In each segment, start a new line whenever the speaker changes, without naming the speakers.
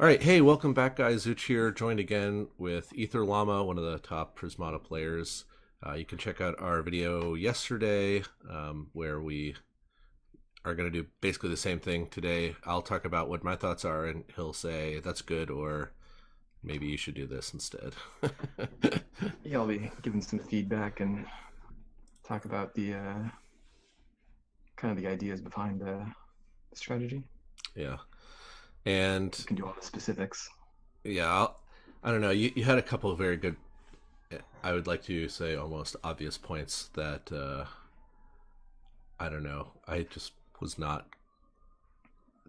All right, hey, welcome back, guys. Zuch here, joined again with Aetherllama, one of the top Prismata players. You can check out our video yesterday where we are going to do basically the same thing today. I'll talk about what my thoughts are, and he'll say that's good, or maybe you should do this instead.
Yeah, I'll be giving some feedback and talk about the kind of the ideas behind the strategy.
Yeah, and
You can do all the specifics.
yeah, I don't know. You had a couple of very good, I would like to say almost obvious points that I don't know. I just was not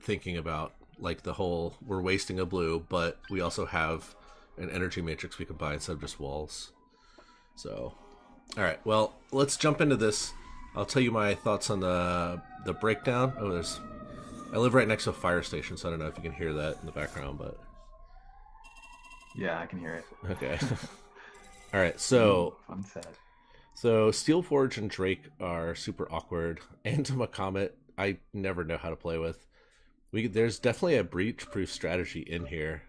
thinking about, like the whole we're wasting a blue, but we also have an energy matrix we can buy instead of just walls. So, all right. Well, let's jump into this. I'll tell you my thoughts on the breakdown. Oh, there's. I live right next to a fire station, so I don't know if you can hear that in the background, but
Yeah, I can hear it.
okay. All right.
Ooh,
So
fun set.
Steelforge and Drake are super awkward. Antoma Comet, I never know how to play with. There's definitely a breach proof strategy in here.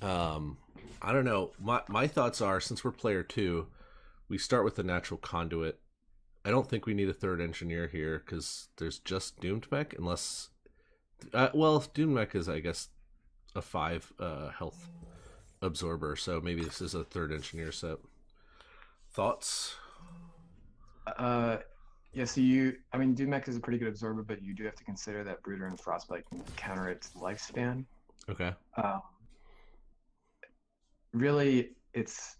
Um, I don't know. My thoughts are, since we're player two, we start with the natural conduit. I don't think we need a third engineer here because there's just Doomed Mech, unless well, Doomed Mech is, I guess, a 5 health absorber, so maybe this is a third engineer set. Thoughts?
Uh, yeah. So Dumex is a pretty good absorber, but you do have to consider that Brooder and Frostbite can counter its lifespan.
Okay.
Um, Really, it's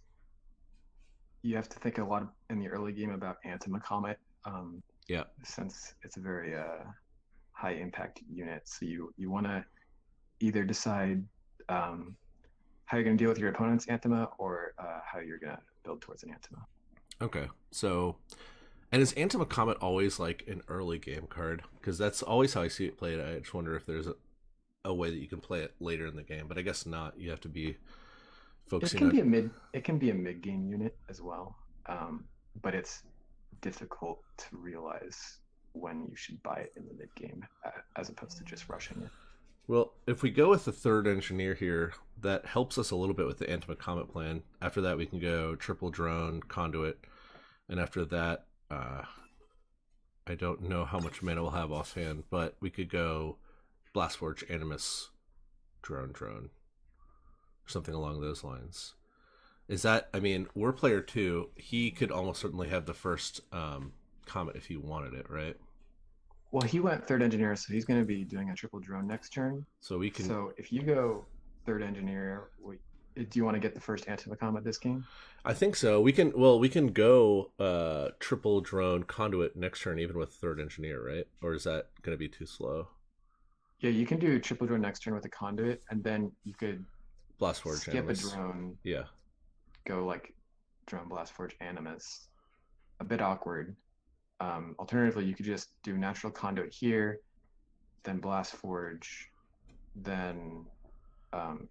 you have to think a lot in the early game about Antima Comet,
Yeah.
since it's a very high impact unit. So you want to either decide how you're going to deal with your opponent's Antima or how you're going to build towards an Antima.
Okay. So, and is Anthem Comet always like an early game card? Because that's always how I see it played. I just wonder if there's a way that you can play it later in the game, but I guess not. You have to be
It
focusing
can
on.
be a mid. It can be a mid game unit as well, but it's difficult to realize when you should buy it in the mid game as opposed to just rushing it.
Well, if we go with the third engineer here, that helps us a little bit with the Anthem Comet plan. After that, we can go triple drone, conduit, and after that, I don't know how much mana we'll have offhand, but we could go Blastforge, Animus, drone, something along those lines. Is that? I mean, we're player two. He could almost certainly have the first comet if he wanted it, right?
Well, he went third engineer, so he's going to be doing a triple drone next turn.
So we can.
So if you go third engineer, do you want to get the first Antimacom this game?
I think so. We can. Well, we can go triple drone conduit next turn, even with third engineer, right? Or is that going to be too slow?
Yeah, you can do triple drone next turn with a conduit, and then you could
Blastforge,
skip a
Animus.
drone,
Yeah.
go like drone blast forge animus. A bit awkward. Alternatively, you could just do natural conduit here, then blast forge, then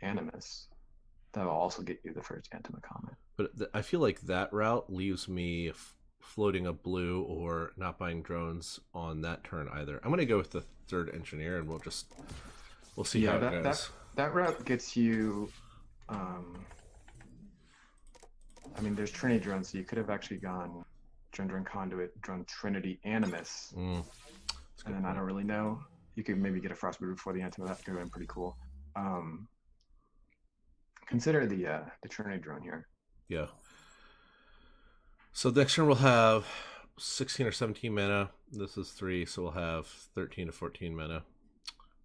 animus. That will also get you the first Antimacom.
But I feel like that route leaves me floating a blue or not buying drones on that turn either. I'm gonna go with the third engineer, and we'll see
Yeah,
how it
that
goes.
that route gets you. Um, there's Trinity drones, so you could have actually gone drone conduit, drone Trinity animus,
That's a
and
good
then I
point.
don't really know. You could maybe get a frostbite before the antima. That could have been pretty cool. Um, Consider the Trinity drone here.
Yeah. So next turn we'll have 16 or 17 mana. This is 3, so we'll have 13 to 14 mana.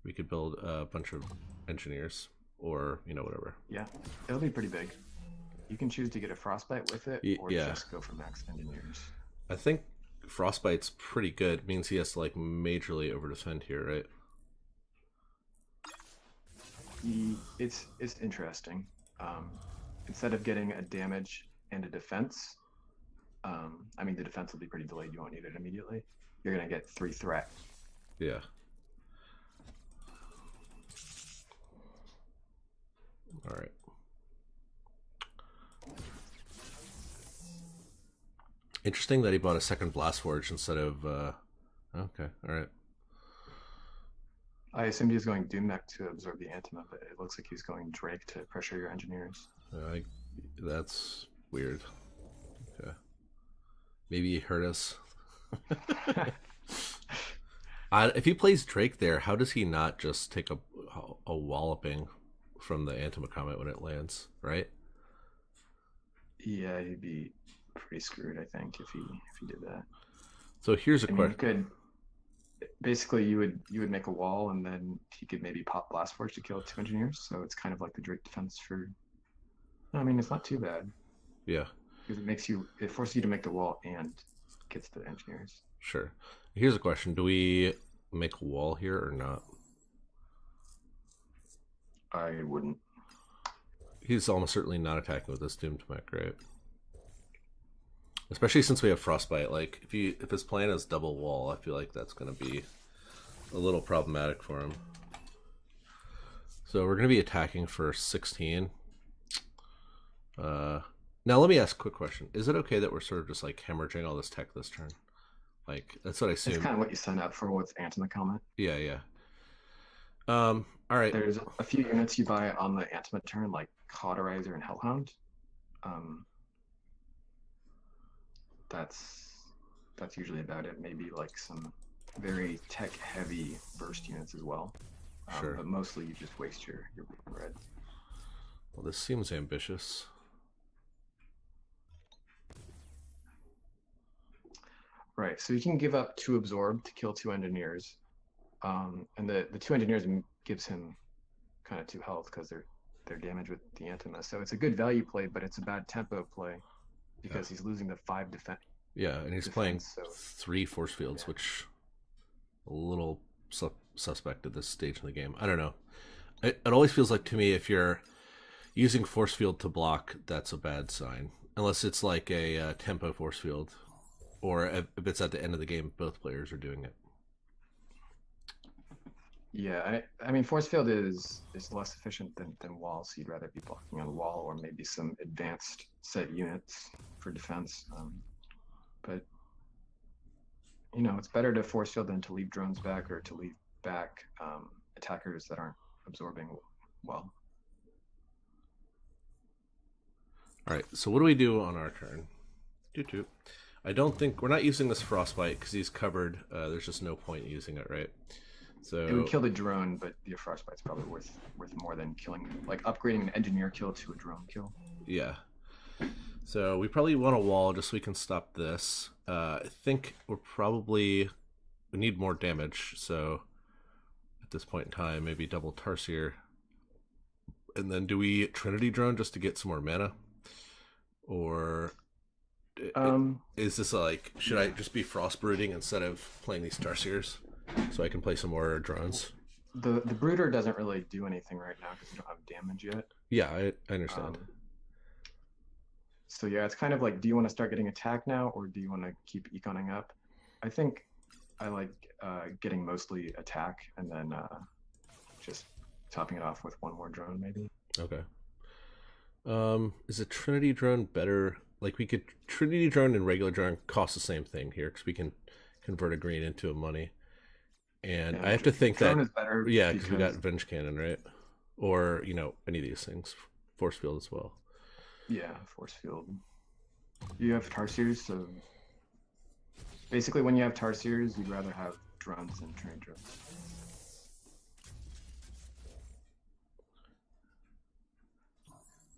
We could build a bunch of engineers, or whatever.
Yeah, it'll be pretty big. You can choose to get a frostbite with it, or
Yeah,
just go for max engineers.
I think Frostbite's pretty good. It means he has to like majorly over defend here, right?
It's interesting. Um, Instead of getting a damage and a defense, the defense will be pretty delayed. You won't need it immediately. You're gonna get 3 threat.
Yeah. All right. Interesting that he bought a second Blast Forge instead of. Okay. All right.
I assumed he was going Doom Mech to absorb the Antima, but it looks like he's going Drake to pressure your engineers.
I, that's weird. Okay. Maybe he hurt us. If he plays Drake there, how does he not just take a walloping from the Antima Comet when it lands, right?
Yeah, he'd be pretty screwed, I think, if he did that.
So here's a
I mean, you
question.
could basically you would make a wall, and then he could maybe pop Blast Force to kill 2 engineers. So it's kind of like the Drake defense for. I mean, it's not too bad
Yeah,
because it forces you to make the wall and gets the engineers.
sure. Here's a question. Do we make a wall here or not?
I wouldn't.
He's almost certainly not attacking with this Doomed Mech, right? Especially since we have Frostbite. Like, if his plan is double wall, I feel like that's going to be a little problematic for him. So we're going to be attacking for 16. Now let me ask a quick question. Is it okay that we're sort of just like hemorrhaging all this tech this turn? Like, that's what I
It's
assume.
kind of what you sign up for with Antima Comet.
Yeah, yeah. All right.
There's a few units you buy on the Antima turn, like Cauterizer and Hellhound. Um, that's that's usually about it. Maybe like some very tech heavy burst units as well.
Sure.
But mostly you just waste your red.
Well, this seems ambitious.
Right. So you can give up 2 absorb to kill 2 engineers. And the 2 engineers gives him kind of 2 health because they're damaged with the Antima. So it's a good value play, but it's a bad tempo play because he's losing the 5 defense.
Yeah, and he's
defense,
playing
so
3 force fields,
yeah.
which a little suspect at this stage in the game. I don't know. It always feels like to me if you're using force field to block, that's a bad sign. Unless it's like a tempo force field, or if it's at the end of the game, both players are doing it.
Yeah, I mean, force field is less efficient than wall, so you'd rather be blocking on wall or maybe some advanced set units for defense. But it's better to force field than to leave drones back or to leave back attackers that aren't absorbing well.
All right, so what do we do on our turn? Doo-doo. I don't think we're not using this frostbite because he's covered. There's just no point in using it, right? So
it would kill the drone, but the frostbite's probably worth more than killing, like upgrading an engineer kill to a drone kill.
Yeah. So we probably want a wall just so we can stop this. I think we need more damage. So at this point in time, maybe double Tarsier. And then do we Trinity Drone just to get some more mana? Or is this like, should I just be Frost Brooding instead of playing these Tarsiers so I can play some more drones?
The Brooder doesn't really do anything right now because you don't have damage yet.
Yeah, I understand.
So yeah, it's kind of like, do you want to start getting attack now, or do you want to keep econing up? I think I like getting mostly attack and then just topping it off with one more drone, maybe.
Okay. Is a Trinity Drone better? Like, we could Trinity Drone and regular drone cost the same thing here because we can convert a green into a money. And I have to think
drone
that
is better.
Yeah, because we got Venge Cannon, right? Or any of these things, Force Field as well.
Yeah, Force Field. You have Tarsiers, so basically when you have Tarsiers, you'd rather have drones than Trinity drones.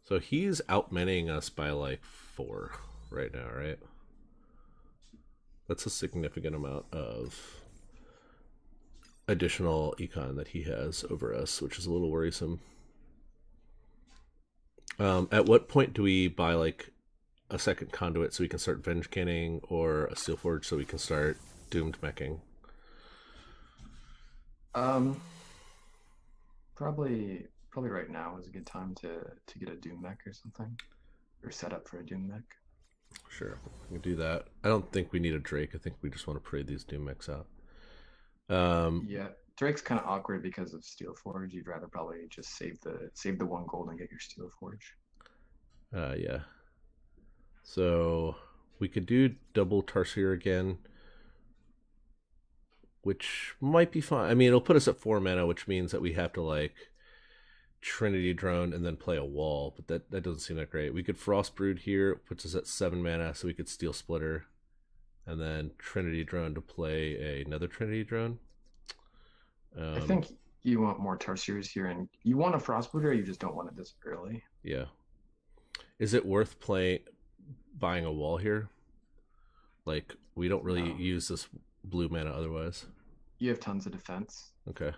So he's outmanning us by like 4 right now, right? That's a significant amount of additional econ that he has over us, which is a little worrisome. At what point do we buy like a second conduit so we can start Venge Canning, or a Steel Forge so we can start Doomed Meching?
Probably right now is a good time to get a Doom Mech or something, or set up for a Doom Mech.
Sure, we can do that. I don't think we need a Drake. I think we just want to parade these Doom Mechs out.
Yeah, Drake's kind of awkward because of Steel Forge. You'd rather probably just save the 1 gold and get your Steel Forge.
Yeah. So we could do double Tarsier again which might be fine. I mean, it'll put us at 4 mana, which means that we have to like Trinity Drone and then play a wall, but that doesn't seem that great. We could Frostbrood here, puts us at 7 mana, so we could Steel Splitter, and then Trinity Drone to play another Trinity Drone.
I think you want more Tarsiers here, and you want a Frostbooter, or you just don't want it this early.
Yeah. Is it worth buying a wall here? Like, we don't really use this blue mana otherwise.
You have tons of defense.
Okay.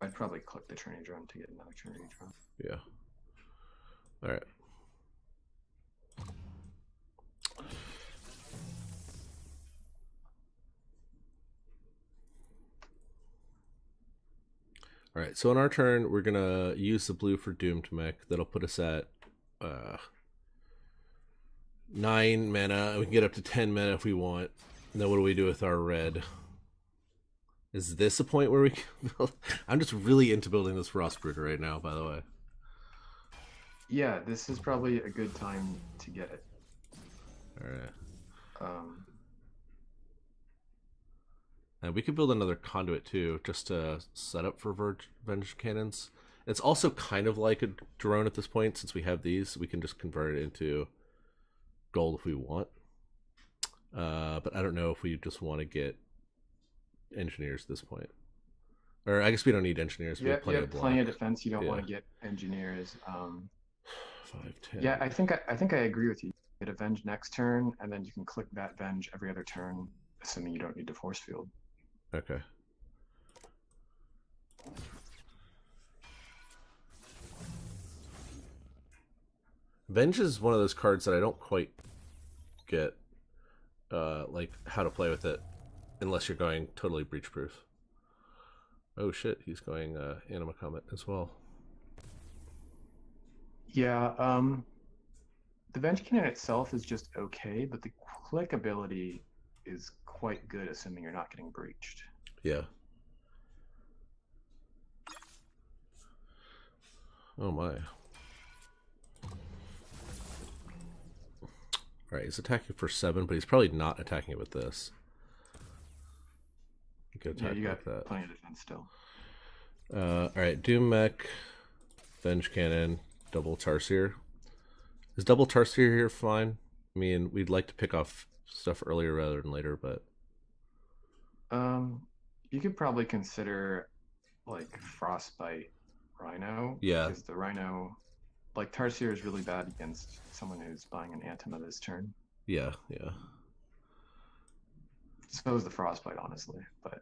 I'd probably click the Trinity Drone to get another Trinity Drone.
Yeah. All right. All right, so on our turn, we're gonna use the blue for Doomed Mech. That'll put us at 9 mana. We can get up to 10 mana if we want. And then what do we do with our red? Is this a point where we can... I'm just really into building this Frostbrooder right now, by the way.
Yeah, this is probably a good time to get it.
All right. And we could build another conduit too, just to set up for Venge Cannons. It's also kind of like a drone at this point, since we have these. We can just convert it into gold if we want. But I don't know if we just want to get engineers at this point. Or I guess we don't need engineers. We have plenty of block.
Plenty of defense. You don't want to get engineers.
5, 10.
Yeah, I think I agree with you. Get a Venge next turn, and then you can click that Venge every other turn, assuming you don't need to force field.
Okay. Venge is one of those cards that I don't quite get, like how to play with it, unless you're going totally breach proof. Oh shit, he's going Anima Comet as well.
Yeah, the Venge Cannon itself is just okay, but the click ability is quite good, assuming you're not getting breached.
Yeah. Oh my. Alright, he's attacking for 7, but he's probably not attacking it with this. You can attack
you got
that.
plenty of defense still.
Alright, Doom Mech, Venge Cannon, double Tarsier. Is double Tarsier here fine? I mean, we'd like to pick off stuff earlier rather than later, but...
You could probably consider, like, Frostbite Rhino.
Yeah.
Because the Rhino... Like, Tarsier is really bad against someone who's buying an Antima this turn.
Yeah, yeah.
So is the Frostbite, honestly, but...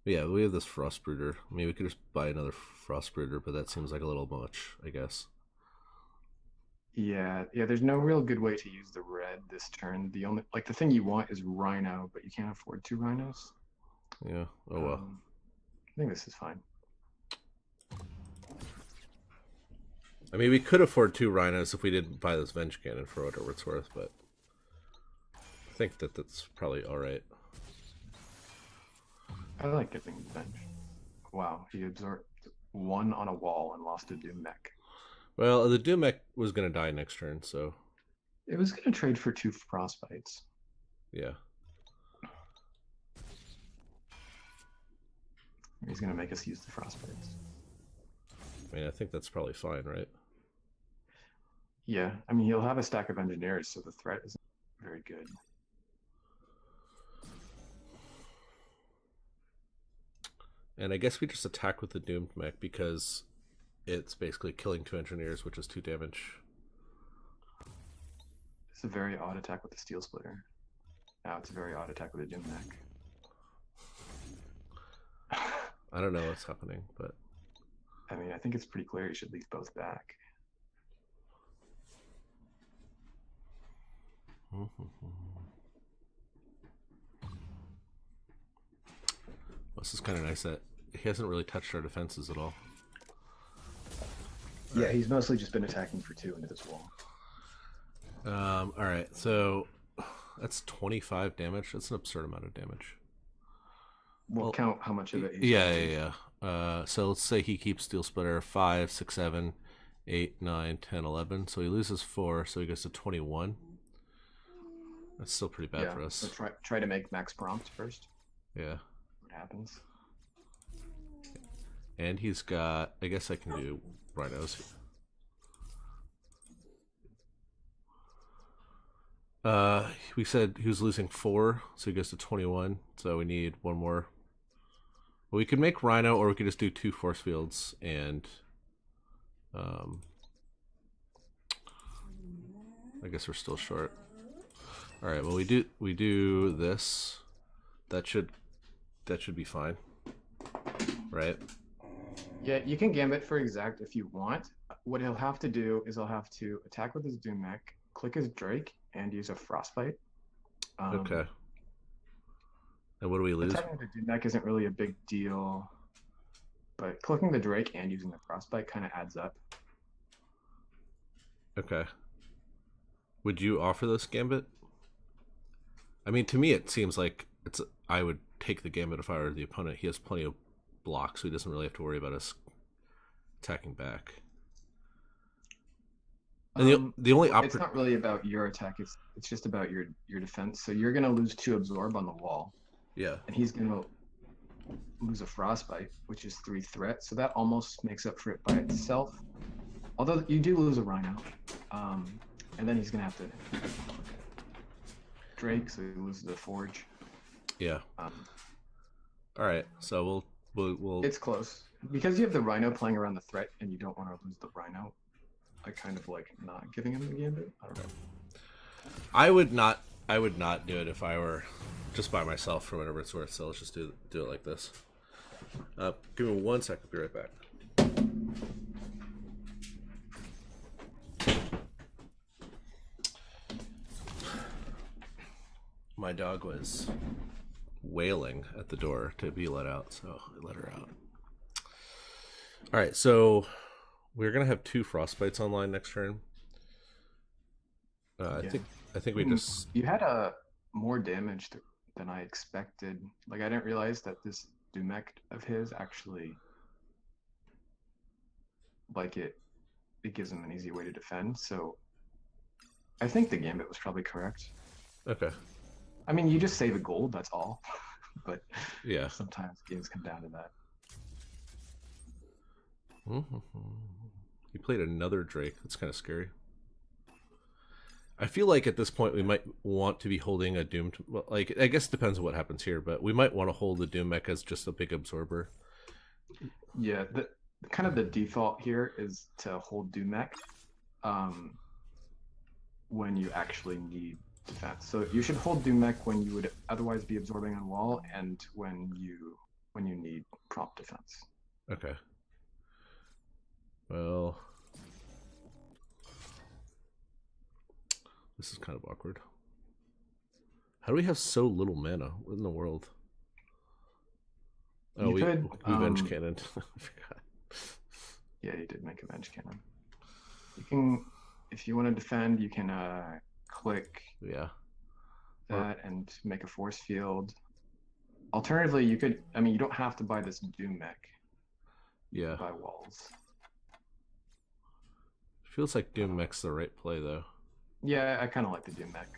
Yeah, we have this Frostbrooder. I mean, we could just buy another Frostbrooder, but that seems like a little much, I guess.
Yeah, there's no real good way to use the red this turn. The only... Like, the thing you want is Rhino, but you can't afford 2 Rhinos.
Yeah, oh well.
I think this is fine.
I mean, we could afford 2 Rhinos if we didn't buy this Venge Cannon for whatever it's worth, but I think that's probably alright.
I like getting Venge. Wow, he absorbed 1 on a wall and lost a Doom Mech.
Well, the Doom Mech was going to die next turn, so...
It was going to trade for 2 Frostbites.
Yeah.
He's going to make us use the Frostbites.
I mean, I think that's probably fine, right?
Yeah, I mean, he'll have a stack of engineers, so the threat isn't very good.
And I guess we just attack with the Doomed Mech because it's basically killing 2 engineers, which is 2 damage.
It's a very odd attack with the Steel Splitter. Now it's a very odd attack with the Doomed Mech.
I don't know what's happening, but...
I mean, I think it's pretty clear you should leave both back.
Well, this is kind of nice that he hasn't really touched our defenses at all.
Yeah, he's mostly just been attacking for 2 into this wall.
Alright, so that's 25 damage. That's an absurd amount of damage.
We'll count how much of it he's
Yeah. So let's say he keeps Steel Splitter 5, 6, 7, 8, 9, 10, 11. So he loses 4, so he goes to 21. That's still pretty bad
Yeah.
for
So
us.
try to make max prompt first.
Yeah.
What happens?
And he's got, I guess I can do rhinos. We said he was losing 4, so he goes to 21. So we need one more. Well, we could make rhino, or we could just do 2 force fields and um, I guess we're still short. All right. Well, we do this. That should be fine, right?
Yeah, you can gambit for exact if you want. What he'll have to do is he'll have to attack with his Doom Mech, click his Drake, and use a Frostbite.
Okay. And what do we lose?
Attacking with the Doom Mech isn't really a big deal, but clicking the Drake and using the Frostbite kind of adds up.
Okay. Would you offer this gambit? I mean, to me, it seems like I would take the gambit if I were the opponent. He has plenty of blocks, so he doesn't really have to worry about us attacking back. And the only
It's not really about your attack. It's just about your defense. So you're gonna lose 2 absorb on the wall,
yeah.
and he's gonna lose a frostbite, which is 3 threat. So that almost makes up for it by itself. Although you do lose a rhino, and then he's gonna have to Drake, so he loses the forge.
Yeah. All right. So we'll.
It's close because you have the rhino playing around the threat, and you don't want to lose the rhino. I kind of like not giving him the gambit. I don't know.
I would not do it if I were just by myself for whatever it's worth. So let's just do it like this. Give me 1 second. I'll be right back. My dog was wailing at the door to be let out, so I let her out. All right, so we're gonna have 2 frostbites online next turn.
Yeah.
I think we just
You had a more damage than I expected. Like I didn't realize that this Dumek of his actually like it gives him an easy way to defend. So I think the gambit was probably correct.
okay.
I mean, you just save a gold, that's all. But
Yeah.
sometimes games come down to that.
He played another Drake. That's kind of scary. I feel like at this point we might want to be holding a Doom. Well, like I guess it depends on what happens here, but we might want to hold the Doom mech as just a big absorber.
Yeah, the kind of the default here is to hold Dumek when you actually need defense. So you should hold Dumek when you would otherwise be absorbing on wall and when you need prompt defense.
Okay. Well, this is kind of awkward. How do we have so little mana? What in the world? Oh, we Venge Cannon. I forgot.
Yeah, you did make a Venge Cannon. You can, if you want to defend, you can click that and make a force field. Alternatively, you could, I mean, you don't have to buy this Doom mech.
Yeah.
Buy walls.
Feels like Doom mech's the right play, though.
Yeah, I kind of like the Doom mech.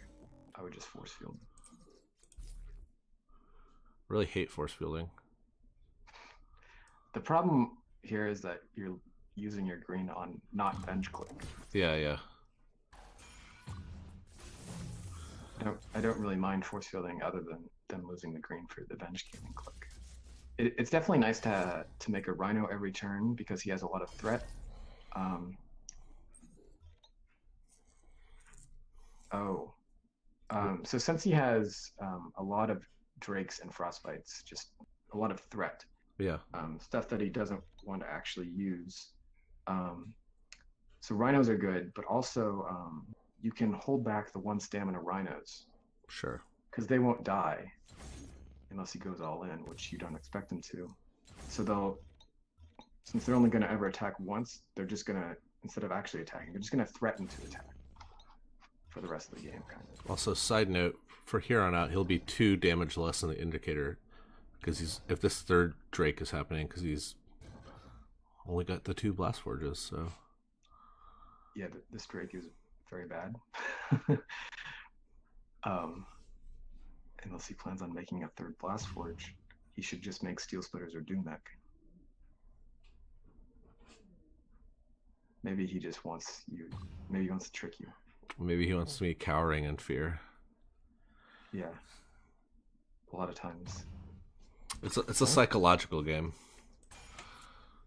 I would just force field.
Really hate force fielding.
The problem here is that you're using your green on not Venge click.
Yeah.
I don't really mind force fielding other than them losing the green for the Venge Cannon click. It's definitely nice to make a Rhino every turn because he has a lot of threat. So since he has a lot of Drakes and Frostbites, just a lot of threat.
Yeah.
Stuff that he doesn't want to actually use. So Rhinos are good, but also you can hold back the 1 stamina Rhinos.
Sure.
Because they won't die unless he goes all in, which you don't expect him to. So since they're only going to ever attack once, they're just going to, instead of actually attacking, they're just going to threaten to attack for the rest of the game, kind of.
Also, side note, for here on out, he'll be 2 damage less than the indicator, because if this 3rd Drake is happening, because he's only got the 2 blast forges, so.
Yeah, this Drake is very bad. Um, unless he plans on making a third Blast Forge, he should just make Steel Splitters or Doom Mech. Maybe he just wants you. Maybe he wants to trick you.
Maybe he wants me cowering in fear.
Yeah. A lot of times.
It's a psychological game.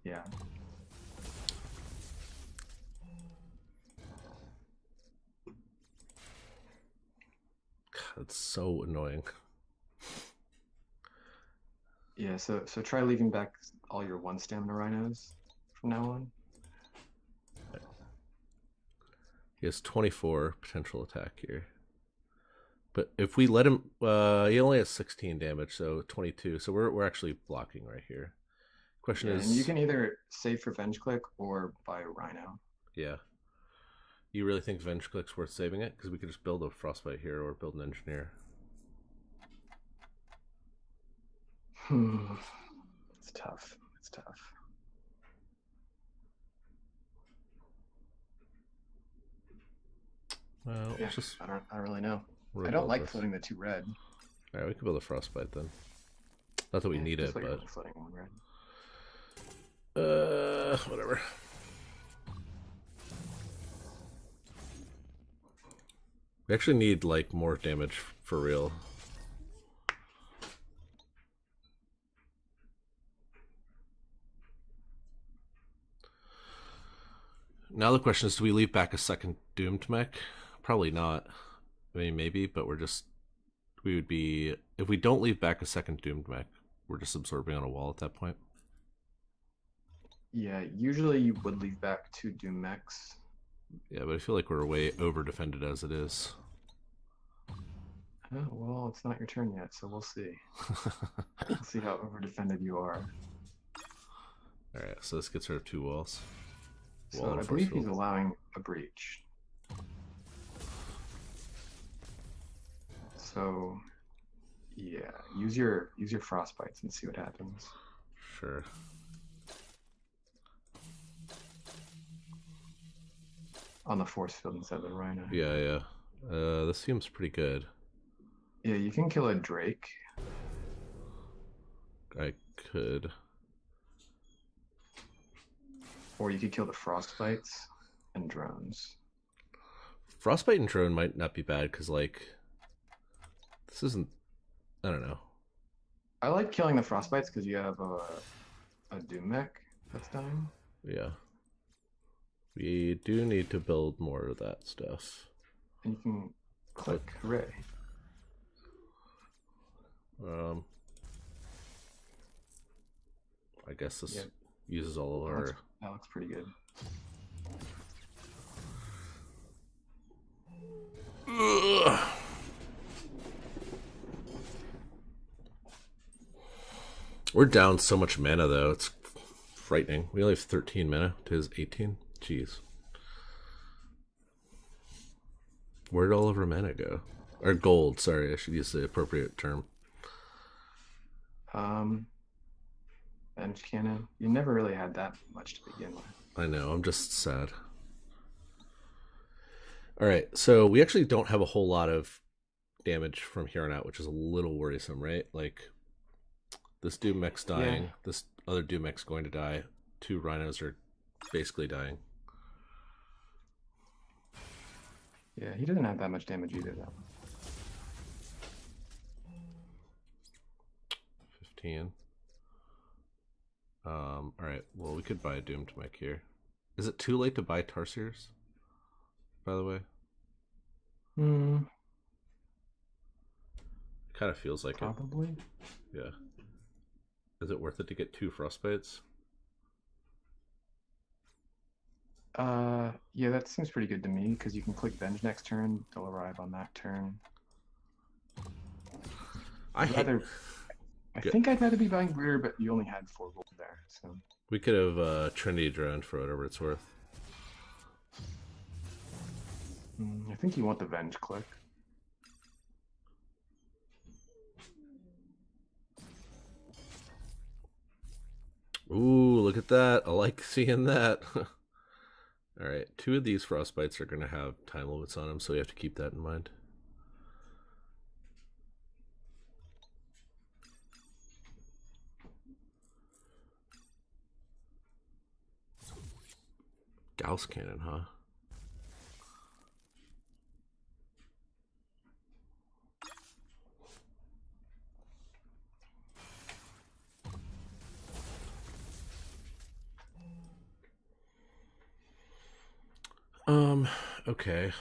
Yeah.
It's so annoying.
Yeah, so try leaving back all your 1 stamina rhinos from now on.
He has 24 potential attack here. But if we let him, he only has 16 damage, so 22. So we're actually blocking right here. Question is,
and you can either save for Venge Click or buy Rhino.
Yeah. You really think Venge Click's worth saving it? Because we could just build a Frostbite here or build an Engineer.
It's tough. It's tough.
Well,
yeah,
just
I don't really know. I don't like floating the 2 red.
Alright, we could build a Frostbite then. Not that we need it, but
floating 1 red.
Whatever. We actually need like more damage for real. Now the question is, do we leave back a second Doomed Mech? Probably not. I mean, maybe, but we would be, if we don't leave back a second Doomed Mech, we're just absorbing on a wall at that point.
Yeah, usually you would leave back 2 Doom Mechs.
Yeah, but I feel like we're way over defended as it is.
Oh, well, it's not your turn yet, so we'll see. We'll see how over defended you are.
Alright, so this gets rid of 2 walls.
So I believe he's allowing a breach. So yeah, use your frostbites and see what happens.
Sure.
On the force field instead of the rhino.
Yeah. This seems pretty good.
Yeah, you can kill a Drake.
I could.
Or you could kill the frostbites and drones.
Frostbite and drone might not be bad because, like, this isn't. I don't know.
I like killing the frostbites because you have a Doom Mech that's dying.
Yeah. We do need to build more of that stuff.
And you can click. Hooray.
I guess this uses all of our.
That looks pretty good.
Ugh. We're down so much mana though, it's frightening. We only have 13 mana to his 18. Jeez. Where'd all of our mana go? Or gold, sorry, I should use the appropriate term.
Bench cannon. You never really had that much to begin with.
I know, I'm just sad. Alright, so we actually don't have a whole lot of damage from here on out, which is a little worrisome, right? Like, this Doom Mech's dying, this other Doom Mech's going to die, 2 rhinos are basically dying.
Yeah, he doesn't have that much damage either, though.
15. Alright, well, we could buy a Doomed Mech here. Is it too late to buy Tarsiers, by the way? It kind of feels like
Probably.
it. Yeah. Is it worth it to get 2 Frostbites?
Yeah, that seems pretty good to me, because you can click Venge next turn, they'll arrive on that turn. I think I'd rather be buying Greer, but you only had 4 gold there, so.
We could have Trinity Drone for whatever it's worth.
I think you want the Venge click.
Ooh, look at that. I like seeing that. Alright, 2 of these Frostbites are going to have time limits on them, so you have to keep that in mind. Gauss cannon, huh? Okay.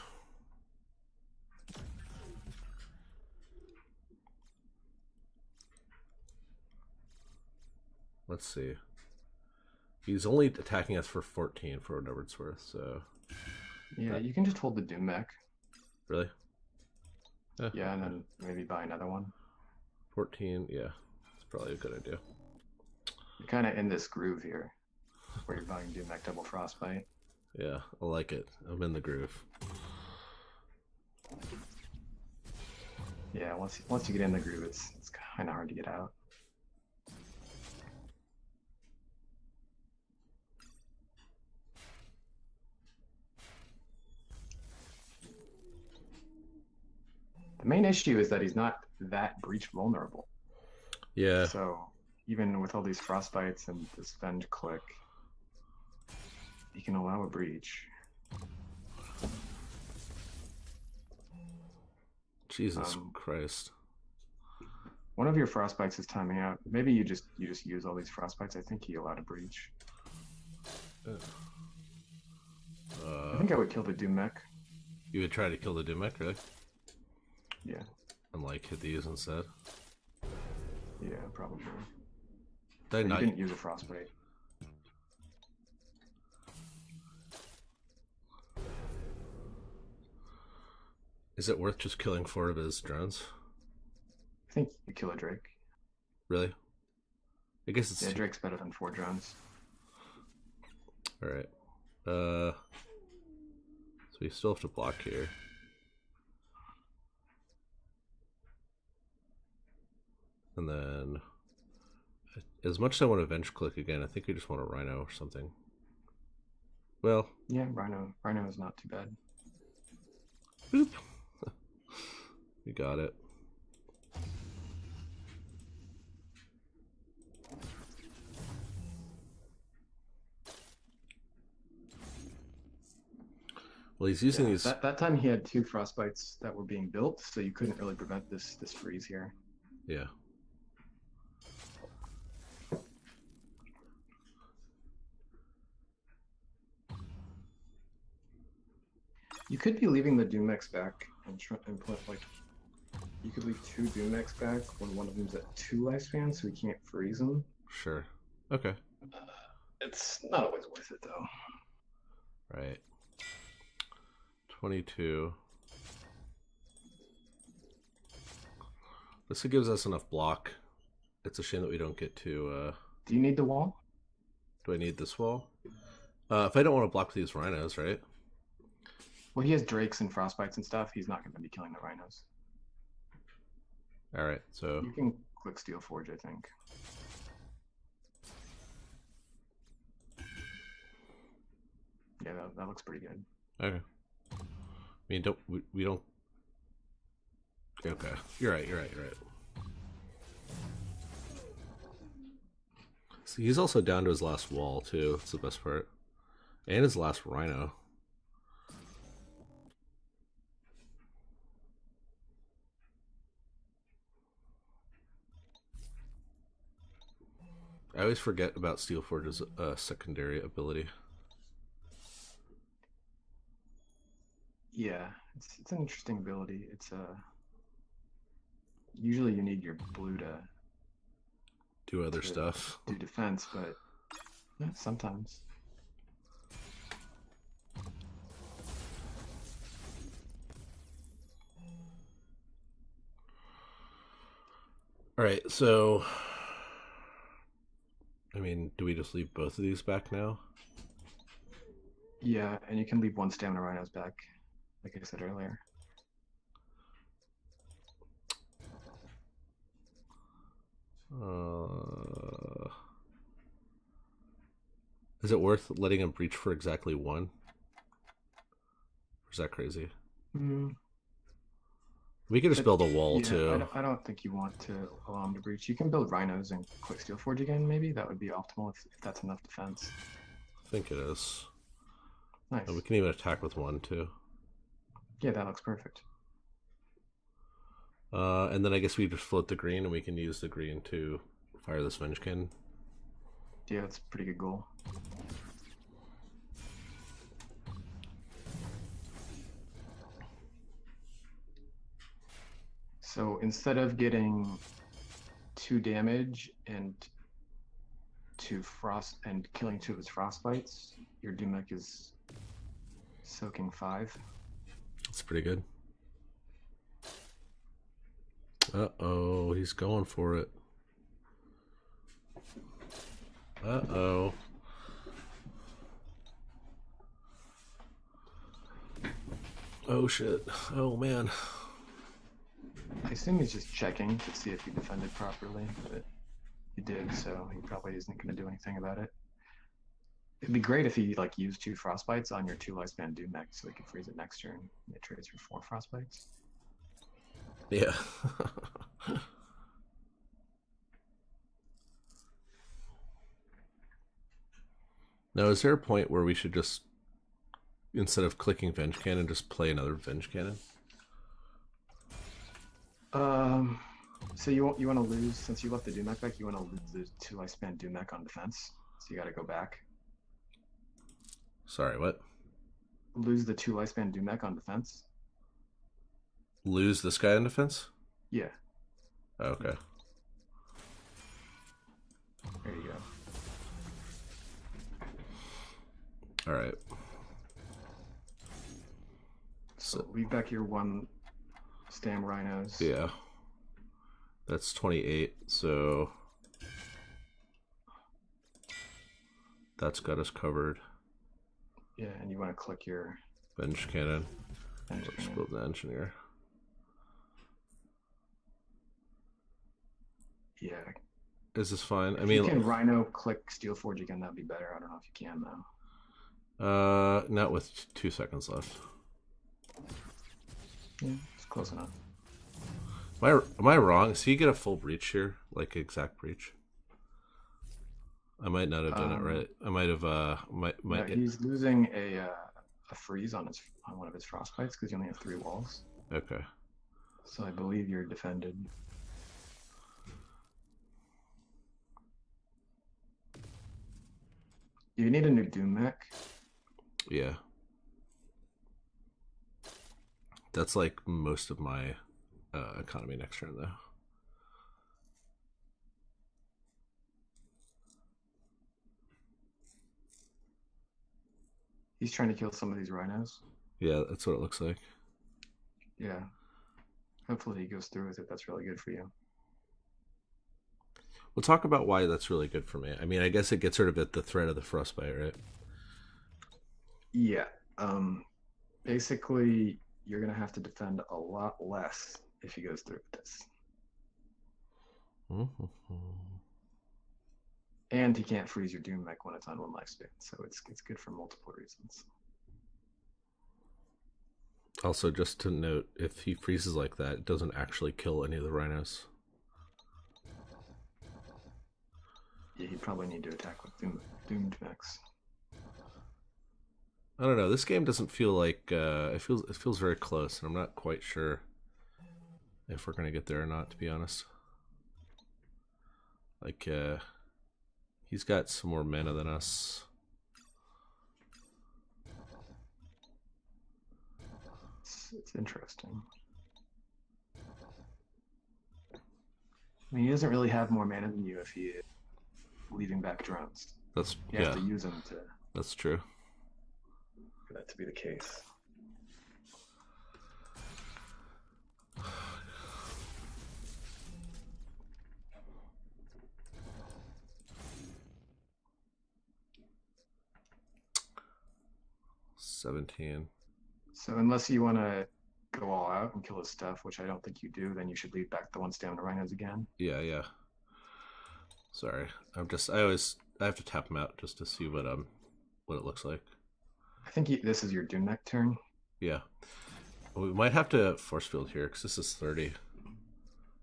Let's see. He's only attacking us for 14 for whatever it's worth, so...
Yeah, you can just hold the Doom Mech.
Really?
Yeah, and then maybe buy another one.
14, yeah. It's probably a good idea.
You're kind of in this groove here, where you're buying Doom Mech double Frostbite.
Yeah, I like it. I'm in the groove.
Yeah, once you get in the groove, it's kind of hard to get out. The main issue is that he's not that breach vulnerable.
Yeah.
So even with all these Frostbites and this Venge click, he can allow a breach.
Jesus Christ.
One of your Frostbites is timing out. Maybe you just use all these Frostbites. I think he allowed a breach. I think I would kill the Doom Mech.
You would try to kill the Doom Mech, really?
Yeah.
And like hit these instead?
Yeah, probably.
Did I not...
You didn't use a Frostbite.
Is it worth just killing 4 of his drones?
I think you kill a Drake.
Really? I guess it's...
Yeah, Drake's better than 4 drones.
Alright. So we still have to block here. And then... As much as I want to Venge click again, I think we just want a Rhino or something. Well...
Yeah, Rhino. Rhino is not too bad.
Boop! We got it. Well, he's using these...
That time he had 2 Frostbites that were being built, so you couldn't really prevent this freeze here.
Yeah.
You could be leaving the Doom Mechs back and put like... You could leave 2 Doom Mechs back when one of them's at 2 lifespan, so we can't freeze them.
Sure. Okay.
It's not always worth it, though.
Right. 22. This gives us enough block. It's a shame that we don't get to...
Do you need the wall?
Do I need this wall? If I don't want to block these rhinos, right?
Well, he has Drakes and Frostbites and stuff. He's not going to be killing the rhinos.
Alright, so...
You can click Steel Forge, I think. Yeah, that looks pretty good.
Okay. I mean, we don't... Okay, you're right. See, he's also down to his last wall, too. That's the best part. And his last rhino. I always forget about Steelforge's secondary ability.
Yeah, it's an interesting ability. It's usually you need your blue to
do other stuff.
Do defense, but yeah, sometimes.
All right, so I mean, do we just leave both of these back now?
Yeah, and you can leave 1 stamina rhinos back, like I said earlier.
Is it worth letting him breach for exactly 1? Or is that crazy? We could just build a wall, too.
I don't think you want to allow him to breach. You can build rhinos and click Steel Forge again, maybe? That would be optimal if that's enough defense.
I think it is.
Nice.
And we can even attack with 1 too.
Yeah, that looks perfect.
And then I guess we just float the green, and we can use the green to fire this Venge Cannon.
Yeah, that's a pretty good goal. So instead of getting 2 damage and 2 frost and killing 2 of his frostbites, your Dumek is soaking 5.
That's pretty good. Uh-oh, he's going for it. Uh-oh. Oh, shit. Oh, man.
I assume he's just checking to see if he defended properly, but he did, so he probably isn't going to do anything about it. It'd be great if he like used 2 frostbites on your 2 lifespan Dumek so he could freeze it next turn. It trades for 4 frostbites.
Yeah. Now, is there a point where we should just, instead of clicking Venge Cannon, just play another Venge Cannon?
So you want to lose, since you left the Dumek back, you want to lose the 2 lifespan Dumek on defense. So you got to go back.
Sorry, what?
Lose the 2 lifespan Dumek on defense.
Lose this guy in defense?
Yeah.
Okay.
There you go.
All right.
So leave back your 1 Stam Rhinos.
Yeah. That's 28, so that's got us covered.
Yeah, and you want to click your
Venge Cannon.
Venge
Let's
Cannon.
build the Engineer.
Yeah.
Is this fine?
If you can Rhino click Steelforge again, that'd be better. I don't know if you can though.
Not with 2 seconds left.
Yeah, it's close enough.
Am I wrong? So you get a full breach here, like exact breach. I might not have done it right. I might have.
No, he's losing a freeze on one of his frostbites because you only have 3 walls.
Okay.
So I believe you're defended. You need a new Dumek.
Yeah. That's like most of my economy next turn, though.
He's trying to kill some of these rhinos.
Yeah, that's what it looks like.
Yeah. Hopefully he goes through with it. That's really good for you.
We'll talk about why that's really good for me. I mean, I guess it gets rid of the threat of the frostbite, right?
Yeah. Basically, you're going to have to defend a lot less if he goes through with this. And he can't freeze your Doom Mech when it's on 1 lifespan, so it's good for multiple reasons.
Also, just to note, if he freezes like that, it doesn't actually kill any of the rhinos.
Yeah, he'd probably need to attack with Doomed Mechs.
I don't know. This game doesn't feel like it feels very close, and I'm not quite sure if we're gonna get there or not. To be honest, like he's got some more mana than us.
It's interesting. I mean, he doesn't really have more mana than you if he is leaving back drones. You have to use them to.
That's true.
For that to be the case.
$17.
So unless you want to go all out and kill his stuff, which I don't think you do, then you should leave back the 1 stamina rhinos again.
Yeah. Sorry, I have to tap him out just to see what it looks like.
I think this is your Doom Mech turn.
Yeah, we might have to force field here because this is 30.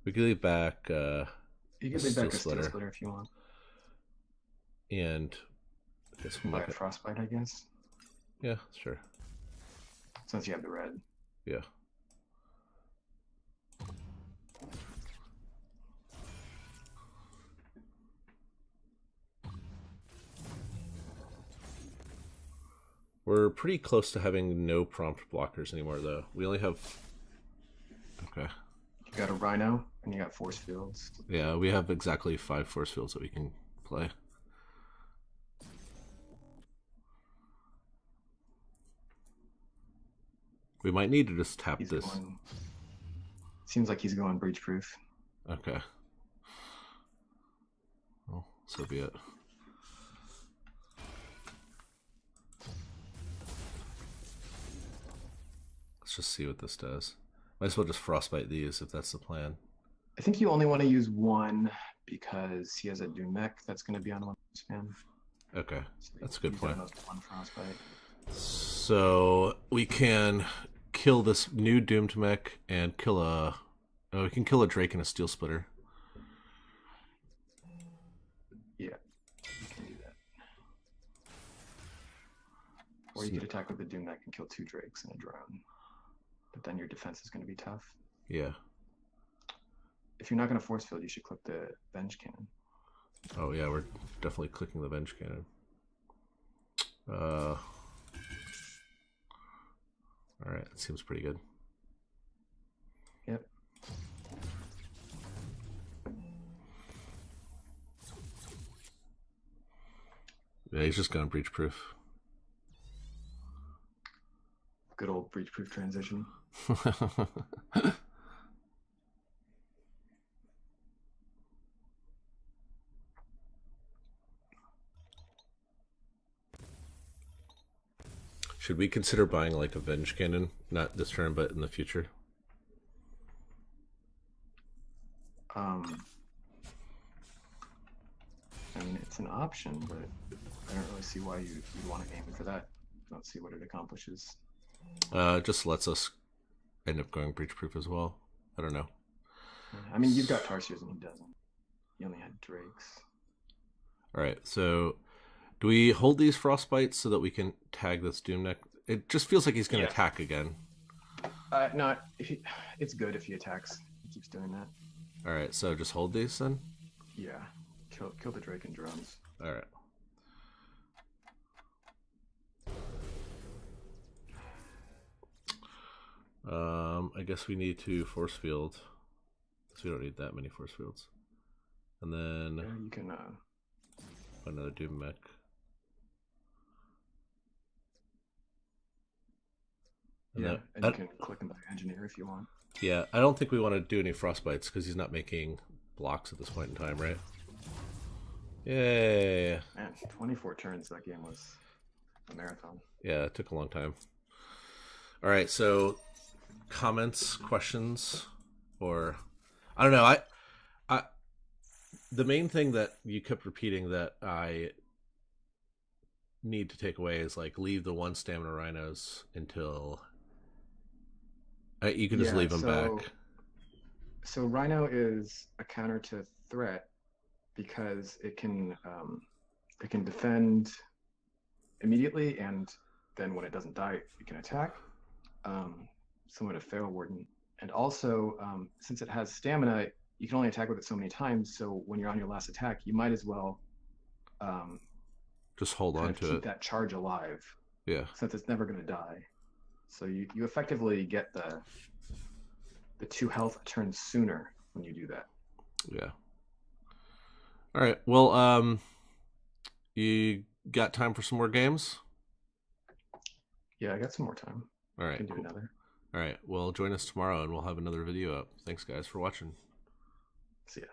We can leave back.
You can leave back a Steel Splitter if you want.
And I guess
we'll buy a Frostbite, I guess.
Yeah, sure.
Since you have the red.
Yeah. We're pretty close to having no prompt blockers anymore, though. We only have... Okay.
You got a Rhino, and you got force fields.
Yeah, we have exactly 5 force fields that we can play. We might need to just tap this.
Seems like he's going breach proof.
Okay. Well, so be it. Let's just see what this does. Might as well just frostbite these if that's the plan.
I think you only want to use one because he has a Doom mech that's going to be on one spam.
Okay, so that's a good point.
One frostbite.
So we can kill this new doomed mech and kill a... Oh, we can kill a Drake and a Steel Splitter.
Yeah, you can do that. Or you could attack with the Doom mech and kill 2 Drakes and a drone. But then your defense is going to be tough.
Yeah.
If you're not going to force field, you should click the Venge Cannon.
Oh yeah, we're definitely clicking the Venge Cannon. Alright, that seems pretty good.
Yep.
Yeah, he's just going breach proof.
Good old breach proof transition.
Should we consider buying like a Venge Cannon? Not this turn, but in the future?
I mean, it's an option, but I don't really see why you'd want to aim for that. I don't see what it accomplishes.
It just lets us end up going breach proof as well. I don't know.
I mean, you've got Tarsiers and he doesn't. He only had Drakes.
Alright, so do we hold these frostbites so that we can tag this Doom Neck? It just feels like he's going to attack again.
No, it's good if he attacks. He keeps doing that.
Alright, so just hold these then?
Yeah. Kill the Drake and drones.
Alright. I guess we need to force field. So we don't need that many force fields. And then
yeah, you can
another Doom Mech.
And yeah, and you can click him by engineer if you want.
Yeah, I don't think we want to do any frostbites because he's not making blocks at this point in time, right? Yay!
Man, 24 turns. That game was a marathon.
Yeah, it took a long time. All right, so comments, questions, or I don't know. I the main thing that you kept repeating that I need to take away is like leave the 1 stamina rhinos until you can just leave them back.
So Rhino is a counter to threat because it can defend immediately, and then when it doesn't die, it can attack. Similar to Feral Warden, and also since it has stamina, you can only attack with it so many times. So when you're on your last attack, you might as well
just hold on to
keep that charge alive.
Yeah.
Since it's never going to die. So you effectively get the 2 health turns sooner when you do that.
Yeah. All right. Well, you got time for some more games?
Yeah, I got some more time.
All right.
Can do another.
All right. Well, join us tomorrow and we'll have another video up. Thanks, guys, for watching.
See ya.